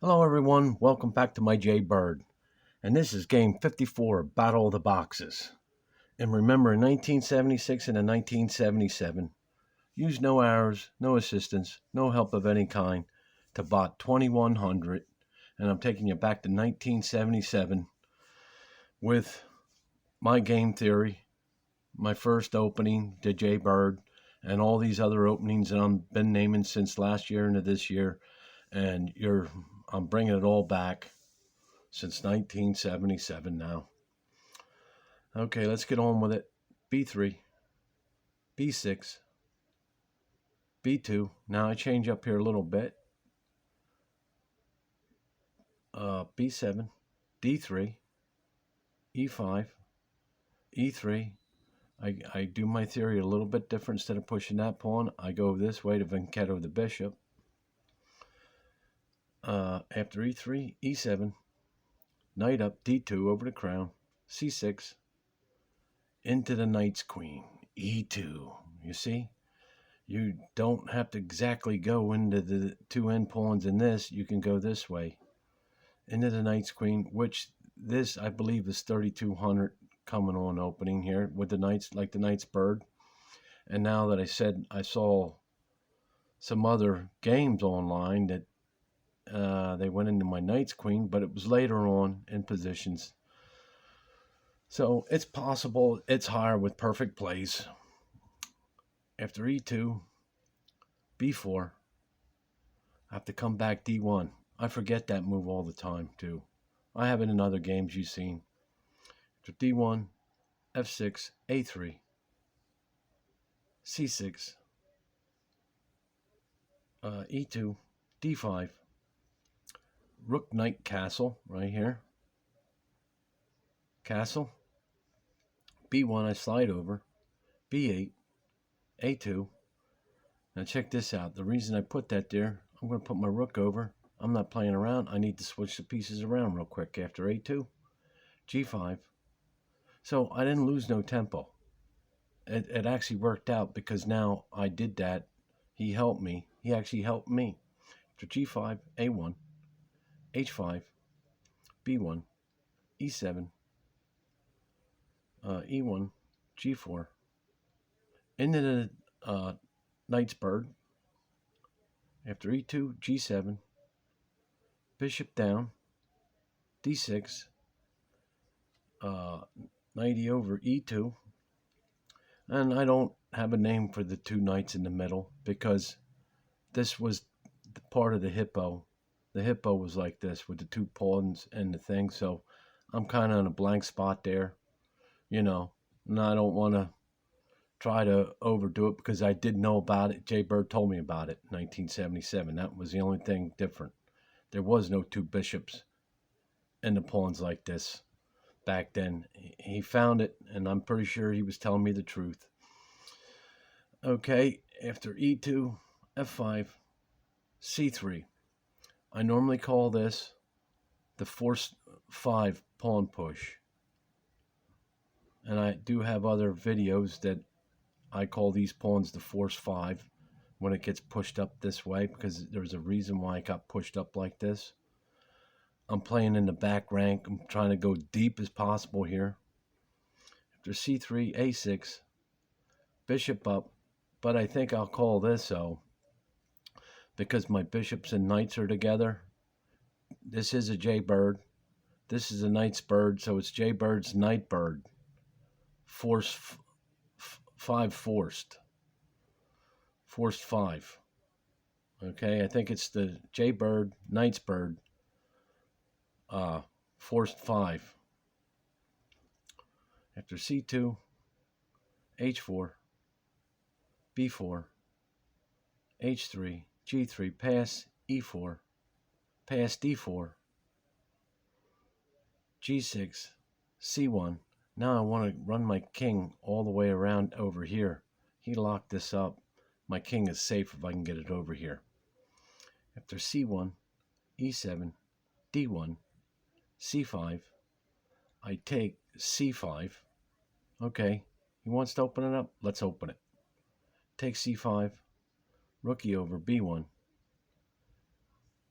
Hello everyone, welcome back to my Jay Bird. And this is game 54, Battle of the Boxes. And remember, in 1976 and in 1977, use no arrows, no assistance, no help of any kind to bot 2100. And I'm taking you back to 1977 with my game theory, my first opening, the Jay Bird, and all these other openings that I've been naming since last year into this year. And I'm bringing it all back since 1977 now. Okay, let's get on with it. B3, B6, B2. Now I change up here a little bit. B7, D3, E5, E3. I do my theory a little bit different. Instead of pushing that pawn, I go this way to Venketto the bishop. After E3, E7, knight up, D2 over the crown, C6, into the knight's queen, E2. You see? You don't have to exactly go into the two end pawns in this. You can go this way into the knight's queen, which this, I believe, is 3200 coming on opening here with the knights, like the knight's bird. And now that I said I saw some other games online that they went into my knight's queen, but it was later on in positions. So it's possible it's higher with perfect plays. After E2, B4, I have to come back D1. I forget that move all the time, too. I have it in other games you've seen. After D1, F6, A3, C6, E2, D5, Rook, Knight, Castle, right here. Castle. B1, I slide over. B8, A2. Now check this out. The reason I put that there, I'm going to put my rook over. I'm not playing around. I need to switch the pieces around real quick. After A2, G5. So I didn't lose no tempo. It actually worked out because now I did that. He helped me. He actually helped me. After G5, A1, H5, B1, E7, E1, G4. Into the knight's bird. After E2, G7, bishop down, D6, knight over E2. And I don't have a name for the two knights in the middle because this was the part of the hippo. The hippo was like this with the two pawns and the thing. So I'm kind of in a blank spot there, and I don't want to try to overdo it because I did know about it. Jay Bird told me about it in 1977. That was the only thing different. There was no two bishops and the pawns like this back then. He found it, and I'm pretty sure he was telling me the truth. Okay, after E2, F5, C3. I normally call this the force 5 pawn push. And I do have other videos that I call these pawns the force 5 when it gets pushed up this way because there's a reason why it got pushed up like this. I'm playing in the back rank. I'm trying to go deep as possible here. After C3, A6, bishop up. But I think I'll call this O because my bishops and knights are together. This is a Jay Bird. This is a knight's bird, so it's Jay Bird's knight bird. Force 5 forced. Forced 5. Okay, I think it's the Jay Bird, knight's bird. Forced 5. After C2, H4, B4, H3, G3, pass E4, pass D4, G6, C1. Now I want to run my king all the way around over here. He locked this up. My king is safe if I can get it over here. After C1, E7, D1, C5, I take C5. Okay, he wants to open it up. Let's open it. Take C5, rookie over B1,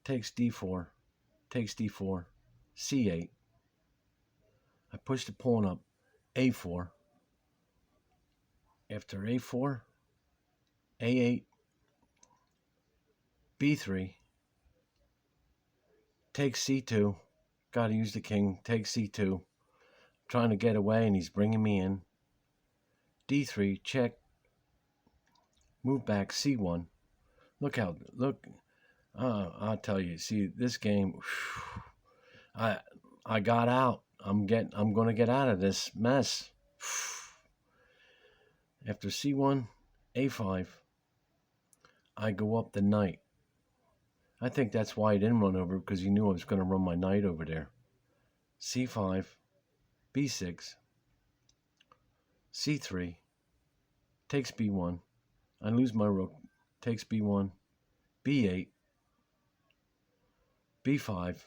takes D4, takes d4, c8. I push the pawn up, a4. After a4, a8, b3, takes c2. Got to use the king, takes c2. Trying to get away, and he's bringing me in. d3, check. Move back, c1. Look. I'll tell you. See, this game, I got out. I'm going to get out of this mess. After c1, a5, I go up the knight. I think that's why he didn't run over, because he knew I was going to run my knight over there. c5, b6, c3, takes b1. I lose my rook, takes b1, b8, b5.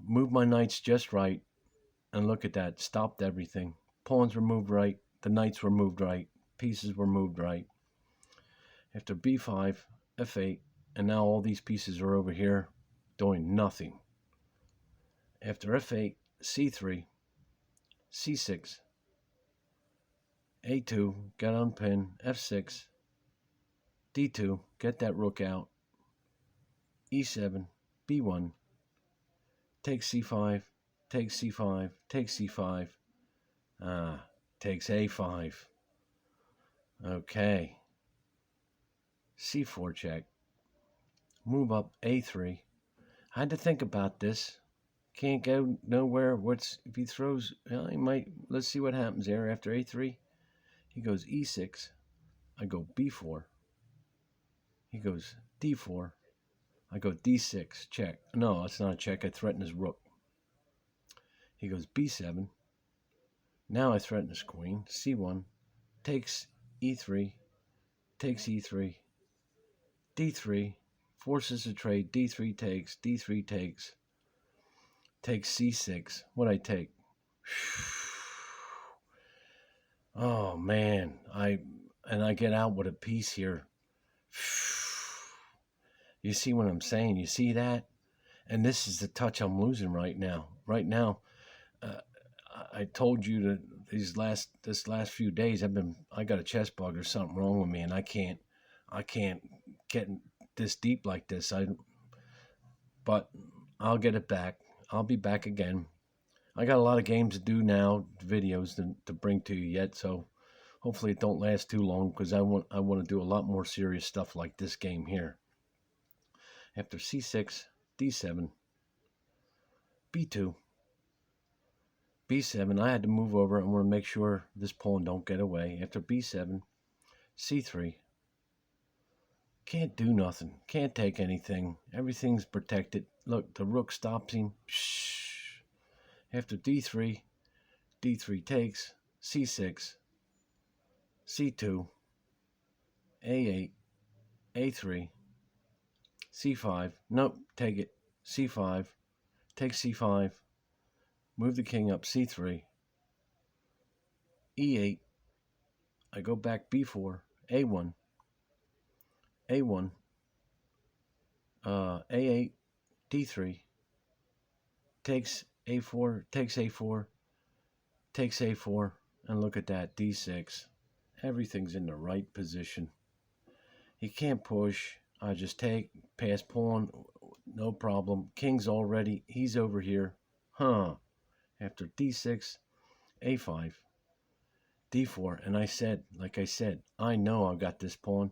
Move my knights just right, and look at that, stopped everything. Pawns were moved right, the knights were moved right, pieces were moved right. After b5, f8, and now all these pieces are over here doing nothing. After f8, c3, c6, a2, get unpinned, f6, d2, get that rook out, e7, b1, takes c5, takes c5, takes c5, takes a5. Okay. c4 check. Move up a3. I had to think about this. Can't go nowhere. If he throws, well, he might. Let's see what happens there. After a3, he goes e6. I go b4. He goes d4. I go d6. Check. No, it's not a check. I threaten his rook. He goes b7. Now I threaten his queen. c1. Takes e3. Takes e3. d3. Forces a trade. d3 takes. d3 takes. Takes c6. What I take? Oh man, I get out with a piece here. You see what I'm saying? You see that? And this is the touch I'm losing right now. Right now, I told you that this last few days I got a chest bug or something wrong with me, and I can't get this deep like this. But I'll get it back. I'll be back again. I got a lot of games to do now, videos to bring to you yet, so hopefully it don't last too long, because I want to do a lot more serious stuff like this game here. After c6, d7, b2, b7. I had to move over. I want to make sure this pawn don't get away. After b7, c3. Can't do nothing. Can't take anything. Everything's protected. Look, the rook stops him. Shh. After d3, d3 takes, c6, c2, a8, a3, c5. Nope, take it. c5, take c5, move the king up, c3, e8. I go back b4, a1, a1, a8, d3, takes a4, takes a4, takes a4, and look at that, d6. Everything's in the right position. He can't push. I just take, pass pawn, no problem. King's already, he's over here. After d6, a5, d4, and like I said, I know I got this pawn.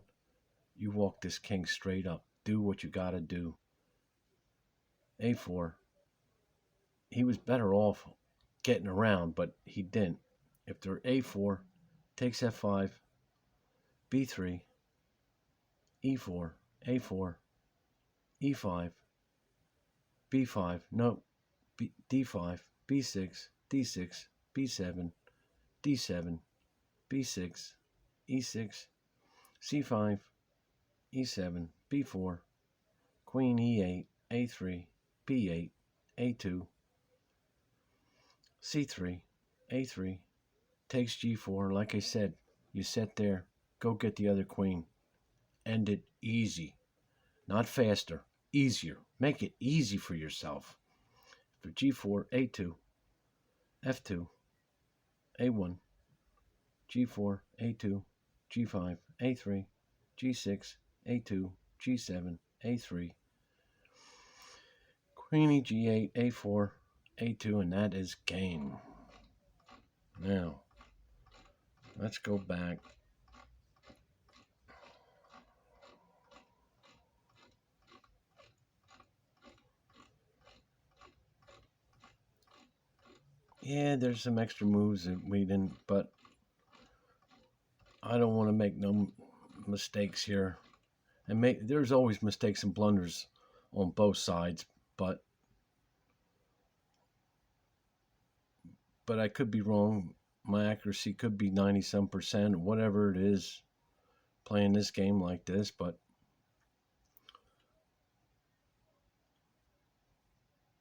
You walk this king straight up. Do what you gotta do. a4. He was better off getting around, but he didn't. After a4, takes f5, b3, e4, a4, e5, b5, no, d5, b6, d6, b7, d7, b6, e6, c5, e7, b4, queen e8, a3, b8, a2, c3, a3, takes g4. Like I said, you sit there, go get the other queen. End it easy. Not faster, easier. Make it easy for yourself. For G4, A2, F2, A1, G4, A2, G5, A3, G6, A2, G7, A3, Queenie, G8, A4, A2, and that is game. Now, let's go back. Yeah, there's some extra moves that we didn't, but I don't want to make no mistakes here. And there's always mistakes and blunders on both sides, but I could be wrong. My accuracy could be 90-some%, whatever it is, playing this game like this, but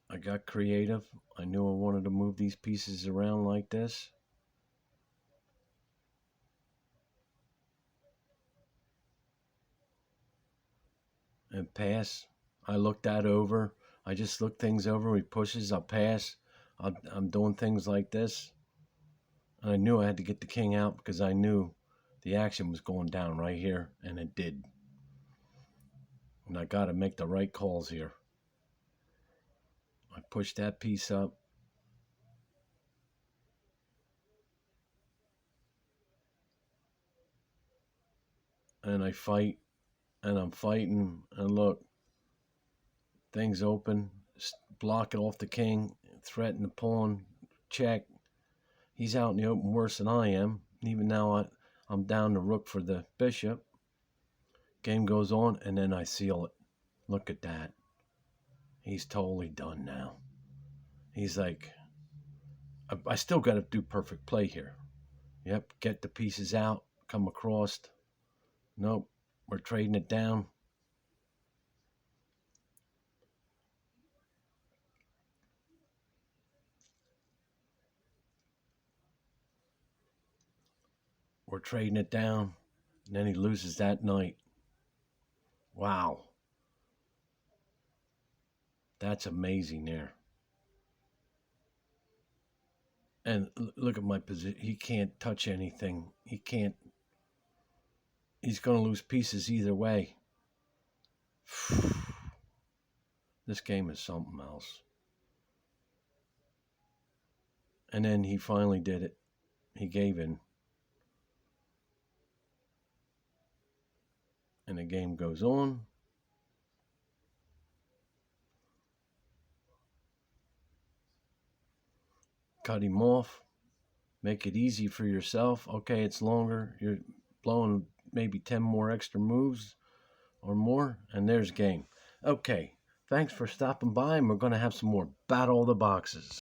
I got creative. I knew I wanted to move these pieces around like this. And pass. I looked that over. I just look things over. He pushes, I pass. I'm doing things like this. And I knew I had to get the king out because I knew the action was going down right here, and it did. And I got to make the right calls here. I pushed that piece up. And I fight, and I'm fighting, and look, things open, block it off the king, threaten the pawn, check. He's out in the open worse than I am. Even now, I'm down the rook for the bishop. Game goes on, and then I seal it. Look at that. He's totally done now. He's like, I still got to do perfect play here. Yep, get the pieces out, come across. Nope, we're trading it down. We're trading it down. And then he loses that knight. Wow. That's amazing there. And look at my position. He can't touch anything. He can't. He's going to lose pieces either way. This game is something else. And then he finally did it. He gave in. And the game goes on. Cut him off. Make it easy for yourself. Okay, it's longer. You're blowing maybe 10 more extra moves or more, and there's game. Okay, thanks for stopping by, and we're going to have some more Battle of the Boxes.